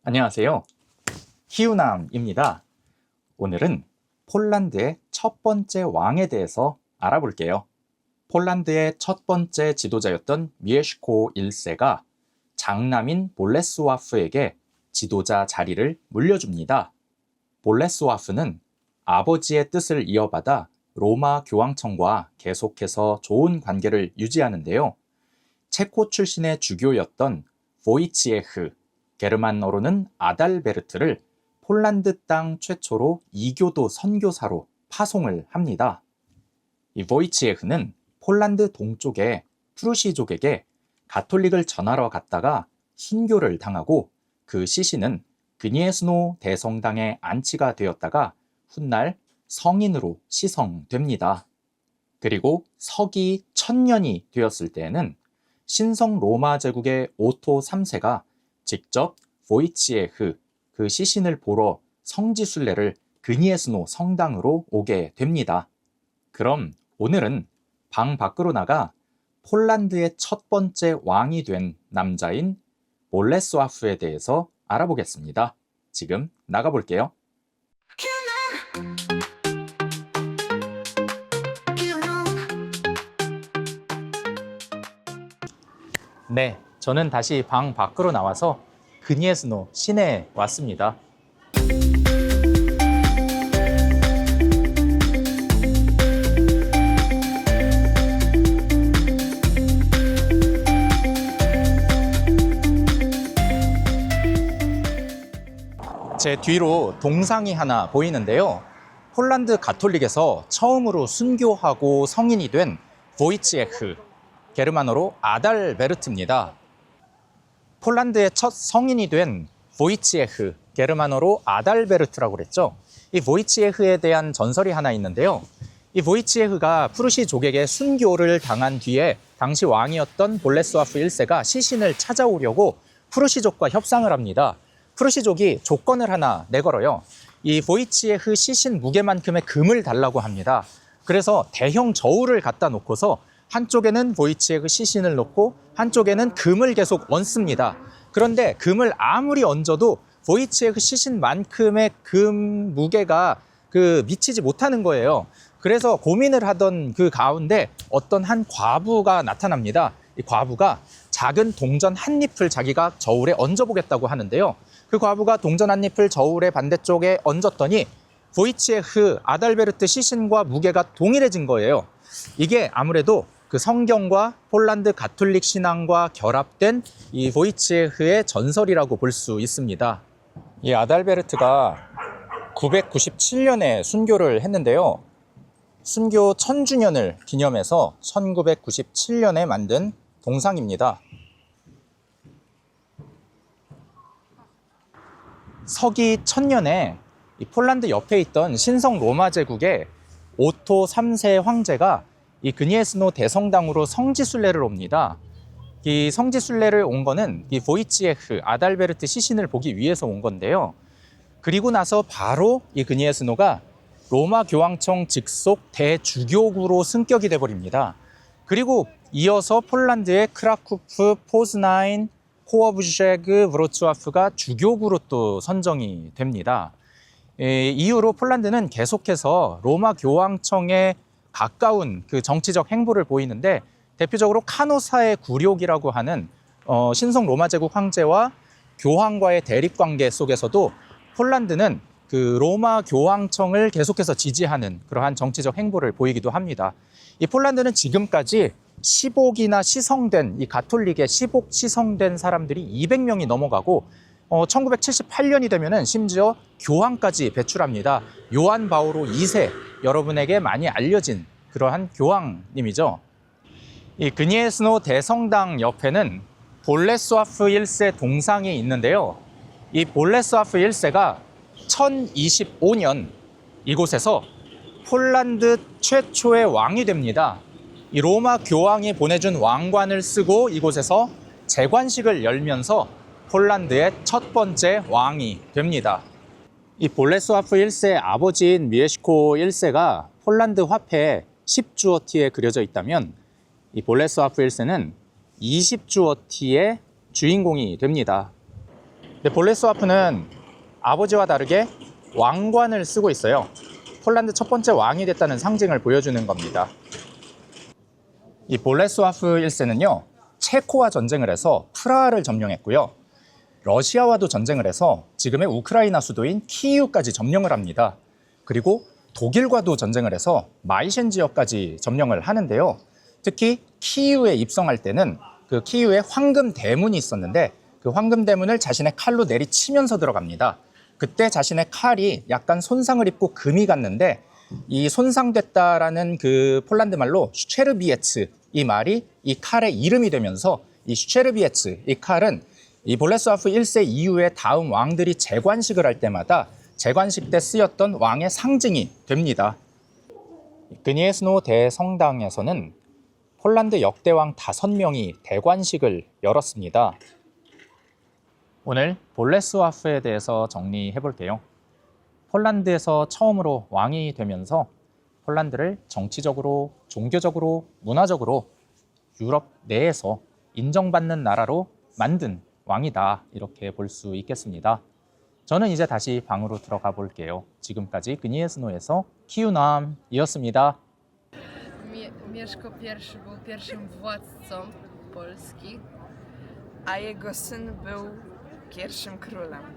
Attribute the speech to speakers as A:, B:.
A: 안녕하세요. 희우남입니다. 오늘은 폴란드의 첫 번째 왕에 대해서 알아볼게요. 폴란드의 첫 번째 지도자였던 미에시코 1세가 장남인 볼레스와프에게 지도자 자리를 물려줍니다. 볼레스와프는 아버지의 뜻을 이어받아 로마 교황청과 계속해서 좋은 관계를 유지하는데요. 체코 출신의 주교였던 보이치에흐, 게르만어로는 아달베르트를 폴란드 땅 최초로 이교도 선교사로 파송을 합니다. 이 보이치에흐는 폴란드 동쪽의 프루시족에게 가톨릭을 전하러 갔다가 순교를 당하고 그 시신은 그니에스노 대성당에 안치가 되었다가 훗날 성인으로 시성됩니다. 그리고 서기 1000년이 되었을 때에는 신성 로마 제국의 오토 3세가 직접 보이치에흐 그 시신을 보러 성지순례를 그니에스노 성당으로 오게 됩니다. 그럼 오늘은 방 밖으로 나가 폴란드의 첫 번째 왕이 된 남자인 볼레스와프에 대해서 알아보겠습니다. 지금 나가볼게요. 네, 저는 다시 방 밖으로 나와서 그니에스노 시내에 왔습니다. 제 뒤로 동상이 하나 보이는데요. 폴란드 가톨릭에서 처음으로 순교하고 성인이 된 보이치에흐, 게르만어로 아달베르트입니다. 폴란드의 첫 성인이 된 보이치에흐, 게르만어로 아달베르트라고 그랬죠. 이 보이치에흐에 대한 전설이 하나 있는데요. 이 보이치에흐가 프루시족에게 순교를 당한 뒤에 당시 왕이었던 볼레스와프 1세가 시신을 찾아오려고 프루시족과 협상을 합니다. 프루시족이 조건을 하나 내걸어요. 이 보이치에흐 시신 무게만큼의 금을 달라고 합니다. 그래서 대형 저울을 갖다 놓고서 한쪽에는 보이치에흐 시신을 놓고 한쪽에는 금을 계속 얹습니다. 그런데 금을 아무리 얹어도 보이치에흐 시신만큼의 금 무게가 미치지 못하는 거예요. 그래서 고민을 하던 그 가운데 어떤 한 과부가 나타납니다. 이 과부가 작은 동전 한 잎을 자기가 저울에 얹어보겠다고 하는데요. 그 과부가 동전 한 잎을 저울의 반대쪽에 얹었더니 보이치에흐 아달베르트 시신과 무게가 동일해진 거예요. 이게 아무래도 그 성경과 폴란드 가톨릭 신앙과 결합된 이 보이치에흐의 전설이라고 볼 수 있습니다. 이 아달베르트가 997년에 순교를 했는데요. 순교 1000주년을 기념해서 1997년에 만든 동상입니다. 서기 1000년에 이 폴란드 옆에 있던 신성 로마 제국의 오토 3세 황제가 이 그니에스노 대성당으로 성지순례를 옵니다. 이 성지순례를 온 거는 이 보이치에흐 아달베르트 시신을 보기 위해서 온 건데요. 그리고 나서 바로 이 그니에스노가 로마 교황청 직속 대주교구로 승격이 돼버립니다. 그리고 이어서 폴란드의 크라쿠프, 포즈나인, 코어부쉐그, 브로츠와프가 주교구로 또 선정이 됩니다. 이후로 폴란드는 계속해서 로마 교황청에 가까운 그 정치적 행보를 보이는데 대표적으로 카노사의 굴욕이라고 하는 신성 로마 제국 황제와 교황과의 대립 관계 속에서도 폴란드는 그 로마 교황청을 계속해서 지지하는 그러한 정치적 행보를 보이기도 합니다. 이 폴란드는 지금까지 10옥이나 시성된 이 가톨릭에 10옥 시성된 사람들이 200명이 넘어가고 1978년이 되면은 심지어 교황까지 배출합니다. 요한 바오로 2세, 여러분에게 많이 알려진 그러한 교황님이죠. 이 그니에스노 대성당 옆에는 볼레스와프 1세 동상이 있는데요. 이 볼레스와프 1세가 1025년 이곳에서 폴란드 최초의 왕이 됩니다. 이 로마 교황이 보내준 왕관을 쓰고 이곳에서 재관식을 열면서 폴란드의 첫 번째 왕이 됩니다. 이 볼레스와프 1세의 아버지인 미에시코 1세가 폴란드 화폐에 10주어티에 그려져 있다면 이 볼레스와프 1세는 20주어티의 주인공이 됩니다. 근데 볼레스와프는 아버지와 다르게 왕관을 쓰고 있어요. 폴란드 첫 번째 왕이 됐다는 상징을 보여주는 겁니다. 이 볼레스와프 1세는요, 체코와 전쟁을 해서 프라하를 점령했고요. 러시아와도 전쟁을 해서 지금의 우크라이나 수도인 키이우까지 점령을 합니다. 그리고 독일과도 전쟁을 해서 마이셴 지역까지 점령을 하는데요. 특히 키이우에 입성할 때는 그 키이우에 황금 대문이 있었는데 그 황금 대문을 자신의 칼로 내리치면서 들어갑니다. 그때 자신의 칼이 약간 손상을 입고 금이 갔는데 이 손상됐다라는 그 폴란드 말로 슈체르비에츠, 이 말이 이 칼의 이름이 되면서 이 슈체르비에츠, 이 칼은 이 볼레스와프 1세 이후에 다음 왕들이 재관식을 할 때마다 재관식 때 쓰였던 왕의 상징이 됩니다. 그니에스노 대성당에서는 폴란드 역대왕 5명이 대관식을 열었습니다. 오늘 볼레스와프에 대해서 정리해 볼게요. 폴란드에서 처음으로 왕이 되면서 폴란드를 정치적으로, 종교적으로, 문화적으로 유럽 내에서 인정받는 나라로 만든 왕이다, 이렇게 볼 수 있겠습니다. 저는 이제 다시 방으로 들어가 볼게요. 지금까지 그니에스노에서 키우남이었습니다.
B: Mieszko I był pierwszym władcą Polski, a jego syn był pierwszym królem.